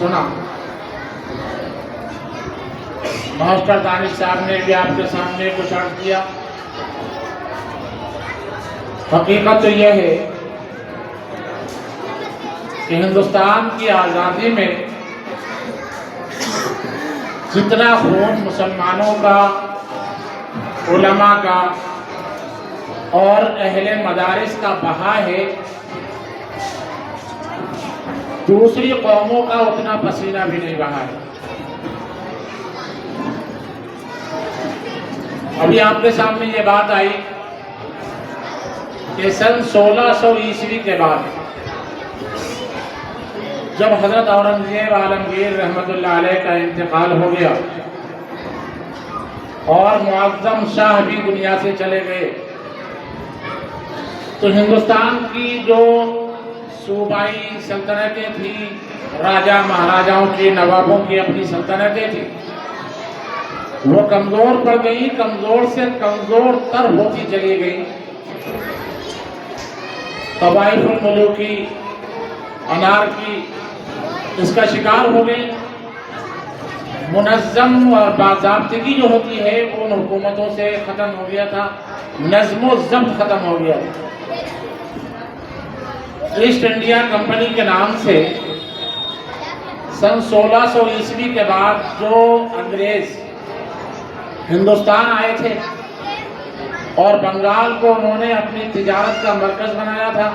سنا۔ ماسٹر دانش صاحب نے بھی آپ کے سامنے کچھ عرض کیا۔ حقیقت تو یہ ہے کہ ہندوستان کی آزادی میں جتنا خون مسلمانوں کا، علماء کا اور اہل مدارس کا بہا ہے، دوسری قوموں کا اتنا پسینہ بھی نہیں بہا ہے۔ ابھی آپ کے سامنے یہ بات آئی کہ سن 1600 عیسوی کے بعد جب حضرت اورنگزیب عالمگیر رحمت اللہ علیہ کا انتقال ہو گیا اور معظم شاہ بھی دنیا سے چلے گئے، تو ہندوستان کی جو صوبائی سلطنتیں تھیں، راجہ مہاراجاؤں کی، نوابوں کی اپنی سلطنتیں تھیں، وہ کمزور پڑ گئی، کمزور سے کمزور تر ہوتی چلی گئی۔ طوائف الملوکی، انارکی اس کا شکار ہو گئی۔ منظم اور باضابطگی جو ہوتی ہے وہ ان حکومتوں سے ختم ہو گیا تھا، نظم و ضبط ختم ہو گیا تھا۔ ایسٹ انڈیا کمپنی کے نام سے سن 1600 عیسوی کے بعد جو انگریز ہندوستان آئے تھے اور بنگال کو انہوں نے اپنی تجارت کا مرکز بنایا تھا،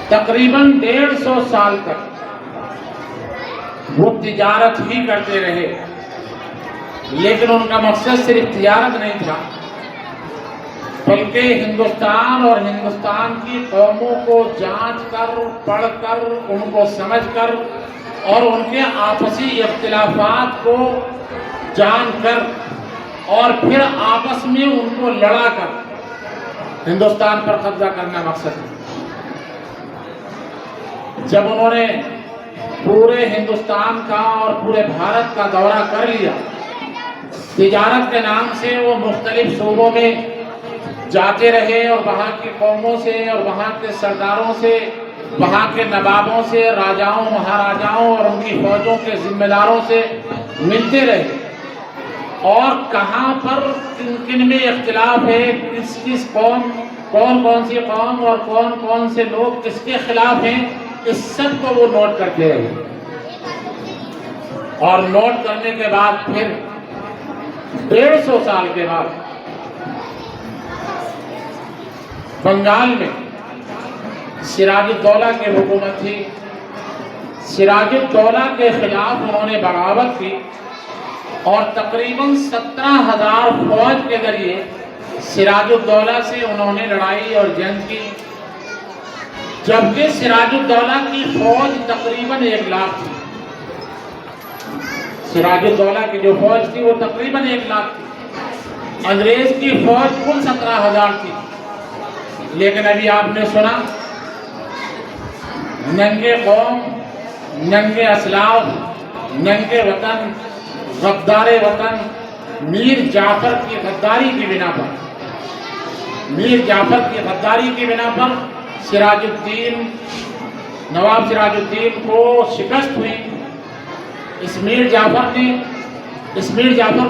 تقریباً 150 سال تک وہ تجارت ہی کرتے رہے، لیکن ان کا مقصد صرف تجارت نہیں تھا، بلکہ ہندوستان اور ہندوستان کی قوموں کو جانچ کر، پڑھ کر، ان کو سمجھ کر اور ان کے آپسی اختلافات کو جان کر اور پھر آپس میں ان کو لڑا کر ہندوستان پر قبضہ کرنا مقصد ہے۔ جب انہوں نے پورے ہندوستان کا اور پورے بھارت کا دورہ کر لیا، تجارت کے نام سے وہ مختلف صوبوں میں جاتے رہے اور وہاں کی قوموں سے اور وہاں کے سرداروں سے، وہاں کے نوابوں سے، راجاؤں مہاراجاؤں اور ان کی فوجوں کے ذمہ داروں سے ملتے رہے، اور کہاں پر کن کن میں اختلاف ہے، کس کس قوم، کون سی قوم اور کون سے لوگ کس کے خلاف ہیں، اس سب کو وہ نوٹ کرتے رہے۔ اور نوٹ کرنے کے بعد پھر 150 سال کے بعد بنگال میں سراج الدولہ کی حکومت تھی۔ سراج الدولہ کے خلاف انہوں نے بغاوت کی اور تقریباً 17,000 فوج کے ذریعے سراج الدولہ سے انہوں نے لڑائی اور جنگ کی، جبکہ سراج الدولہ کی فوج تقریباً 1 لاکھ تھی۔ سراج الدولہ کی جو فوج تھی وہ تقریباً 1 لاکھ تھی، انگریز کی فوج کل 17,000 تھی۔ لیکن ابھی آپ نے سنا، ننگے قوم، ننگے اسلاف، ننگے وطن، غدار وطن، میر جعفر کی غداری کی بنا پر سراج الدین، نواب سراج الدین کو شکست ہوئی۔ اس میر جعفر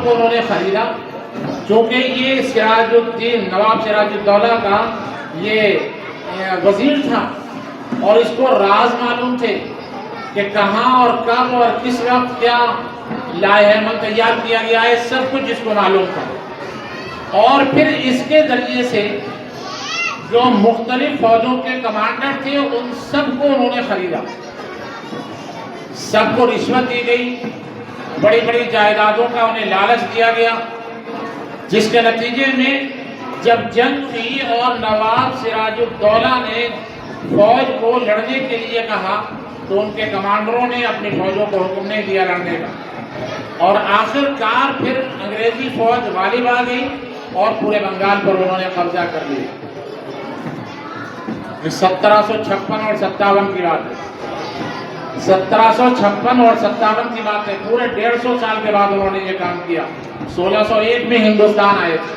کو انہوں نے خریدا، چونکہ یہ سراج الدین، نواب سراج الدولہ کا یہ وزیر تھا اور اس کو راز معلوم تھے کہ کہاں اور کب اور کس وقت کیا لائحہ عمل تیار کیا گیا ہے، سب کچھ اس کو معلوم تھا۔ اور پھر اس کے ذریعے سے جو مختلف فوجوں کے کمانڈر تھے ان سب کو انہوں نے خریدا، سب کو رشوت دی گئی، بڑی بڑی جائیدادوں کا انہیں لالچ دیا گیا، جس کے نتیجے میں جب جنگ کی اور نواب سراج الدولہ نے فوج کو لڑنے کے لیے کہا تو ان کے کمانڈروں نے اپنی فوجوں کو حکم نہیں دیا لڑنے کا، اور آخر کار پھر انگریزی فوج غالب آ گئی اور پورے بنگال پر انہوں نے قبضہ کر لیا۔ 1756 اور 57 کی بات ہے، 1756 اور 57 کی بات ہے، پورے 150 سال کے بعد انہوں نے یہ کام کیا۔ 1601 میں ہندوستان آئے تھے،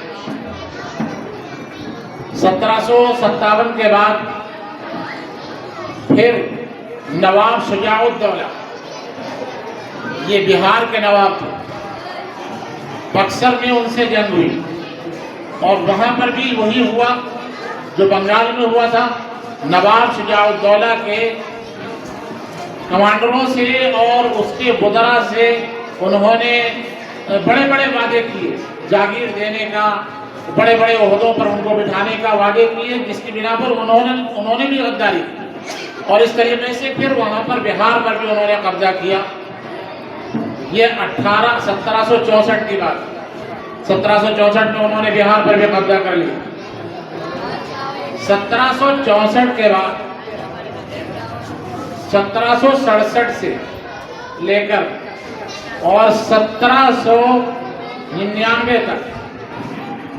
1757 کے بعد پھر نواب شجاع الدولہ، یہ بہار کے نواب تھے، بکسر میں ان سے جنگ ہوئی اور وہاں پر بھی وہی ہوا جو بنگال میں ہوا تھا۔ نواب شجاع الدولہ کے کمانڈروں سے اور اس کے بدرا سے انہوں نے بڑے بڑے وعدے کیے، جاگیر دینے کا، بڑے بڑے عہدوں پر ان کو بٹھانے کا وعدے کیے، جس کی بنا پر انہوں نے بھی غداری کی، اور اس طریقے سے پھر وہاں پر بہار پر بھی انہوں نے قبضہ کیا۔ یہ 1764 کی بات، 1764 میں انہوں نے بہار پر بھی قبضہ کر لیا۔ 1764 کے بعد 1767 سے لے کر اور 1799 تک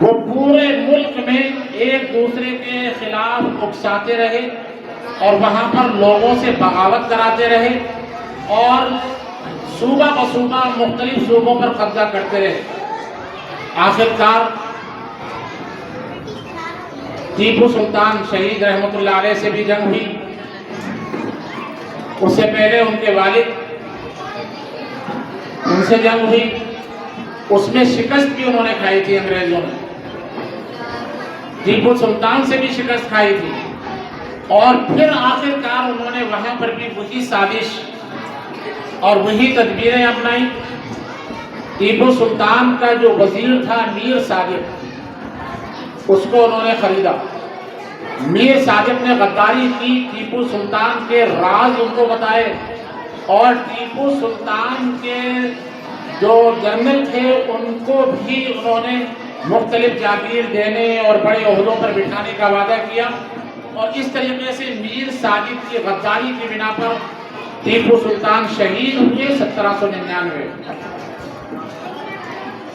وہ پورے ملک میں ایک دوسرے کے خلاف اکساتے رہے اور وہاں پر لوگوں سے بغاوت کراتے رہے اور صوبہ بصوبہ مختلف صوبوں پر قبضہ کرتے رہے۔ آخر کار ٹیپو سلطان شہید رحمۃ اللہ علیہ سے بھی جنگ ہوئی، اس سے پہلے ان کے والد، ان سے جنگ ہوئی، اس میں شکست بھی انہوں نے کھائی تھی انگریزوں نے، ٹیپو سلطان سے بھی شکست کھائی تھی، اور پھر آخر کار انہوں نے وہاں پر بھی وہی سازش اور وہی تدبیریں اپنائی۔ ٹیپو سلطان کا جو وزیر تھا میر صادق، اس کو انہوں نے خریدا۔ میر صادق نے غداری کی، ٹیپو سلطان کے راز ان کو بتائے، اور ٹیپو سلطان کے جو جنرل تھے ان کو بھی انہوں نے مختلف جاگیر دینے اور بڑے عہدوں پر بٹھانے کا وعدہ کیا، اور اس طریقے سے میر صادق کی غداری کی بنا پر ٹیپو سلطان شہید ہوئے 1799۔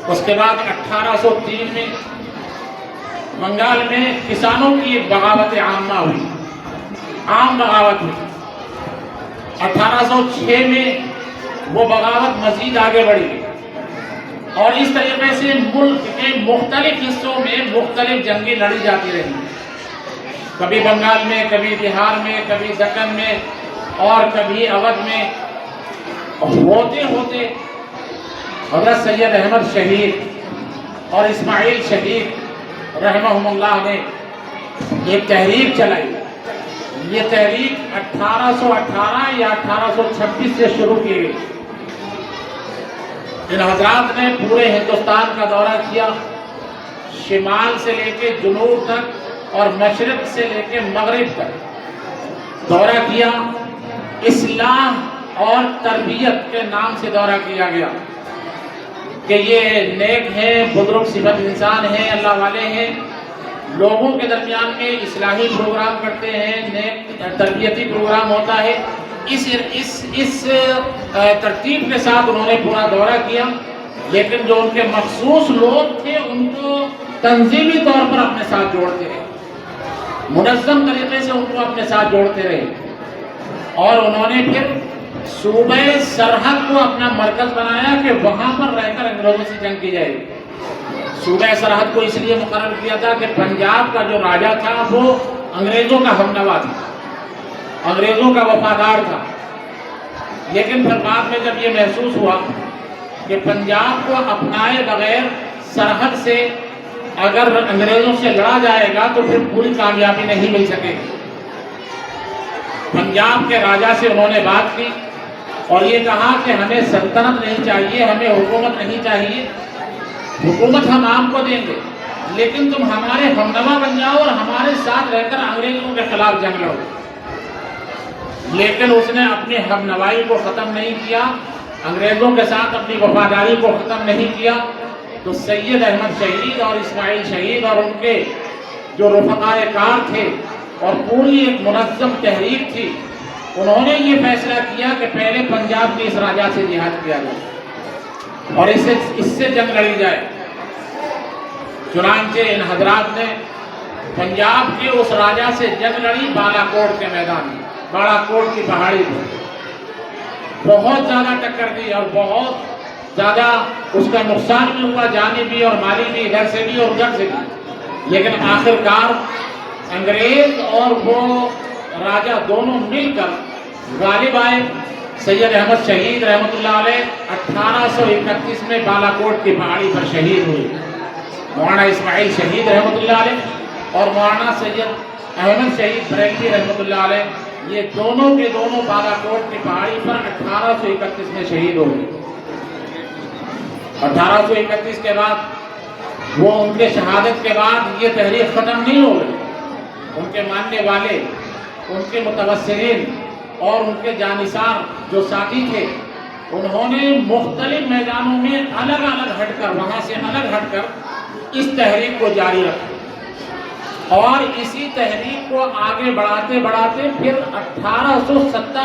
اس کے بعد 1803 میں بنگال میں کسانوں کی ایک بغاوت عامہ ہوئی، عام بغاوت ہوئی۔ 1806 میں وہ بغاوت مزید آگے بڑھی اور اس طریقے سے ملک کے مختلف حصوں میں مختلف جنگیں لڑی جاتی رہی، کبھی بنگال میں، کبھی بہار میں، کبھی دکن میں اور کبھی اودھ میں۔ ہوتے ہوتے حضرت سید احمد شہید اور اسماعیل شہید رحمہم اللہ نے ایک تحریک چلائی۔ یہ تحریک 1818 یا 1826 سے شروع کی گئی۔ ان حضرات نے پورے ہندوستان کا دورہ کیا، شمال سے لے کے جنوب تک اور مشرق سے لے کے مغرب تک دورہ کیا۔ اصلاح اور تربیت کے نام سے دورہ کیا گیا کہ یہ نیک ہیں، بزرگ صفت انسان ہیں، اللہ والے ہیں، لوگوں کے درمیان میں اصلاحی پروگرام کرتے ہیں، نیک تربیتی پروگرام ہوتا ہے۔ اس ترتیب کے ساتھ انہوں نے پورا دورہ کیا، لیکن جو ان کے مخصوص لوگ تھے ان کو تنظیمی طور پر اپنے ساتھ جوڑتے رہے، منظم طریقے سے ان کو اپنے ساتھ جوڑتے رہے، اور انہوں نے پھر صوبہ سرحد کو اپنا مرکز بنایا کہ وہاں پر رہ کر انگریزوں سے جنگ کی جائے۔ صوبہ سرحد کو اس لیے مقرر کیا تھا کہ پنجاب کا جو راجہ تھا وہ انگریزوں کا ہمنوا تھا، انگریزوں کا وفادار تھا، لیکن پھر بعد میں جب یہ محسوس ہوا کہ پنجاب کو اپنائے بغیر سرحد سے اگر انگریزوں سے لڑا جائے گا تو پھر پوری کامیابی نہیں مل سکے گی، پنجاب کے راجہ سے انہوں نے بات کی اور یہ کہا کہ ہمیں سلطنت نہیں چاہیے، ہمیں حکومت نہیں چاہیے، حکومت ہم آپ کو دیں گے لیکن تم ہمارے ہمنوا بن جاؤ اور ہمارے ساتھ رہ کر انگریزوں کے خلاف جنگ لڑو۔ لیکن اس نے اپنی ہمنوائی کو ختم نہیں کیا، انگریزوں کے ساتھ اپنی وفاداری کو ختم نہیں کیا، تو سید احمد شہید اور اسماعیل شہید اور ان کے جو رفقائے کار تھے اور پوری ایک منظم تحریک تھی، انہوں نے یہ فیصلہ کیا کہ پہلے پنجاب کے اس راجہ سے جہاد کیا جائے اور اس سے جنگ لڑی جائے۔ چنانچہ ان حضرات نے پنجاب کے اس راجہ سے جنگ لڑی بالا کوٹ کے میدان میں، بالا کوٹ کی پہاڑی پر، بہت زیادہ ٹکر دی اور بہت زیادہ اس کا نقصان بھی ہوا، جانی بھی اور مالی بھی، ادھر سے بھی اور ادھر سے بھی، لیکن آخر کار انگریز اور وہ راجہ دونوں مل کر غالب آئے سید احمد شہید رحمۃ اللہ علیہ 1831 میں بالاکوٹ کی پہاڑی پر شہید ہوئے. مولانا اسماعیل شہید رحمۃ اللہ علیہ اور مولانا سید احمد شہید بریلوی رحمۃ اللہ علیہ یہ دونوں کے دونوں بالاکوٹ کی پہاڑی پر 1831 میں شہید ہو گئے. 1831 کے بعد وہ ان کے شہادت کے بعد یہ تحریک ختم نہیں ہو گئی. ان کے ماننے والے، ان کے متوسلین اور ان کے جانثار جو ساتھی تھے، انہوں نے مختلف میدانوں میں الگ الگ ہٹ کر، وہاں سے الگ ہٹ کر اس تحریک کو جاری رکھا اور اسی تحریک کو آگے بڑھاتے بڑھاتے پھر 1870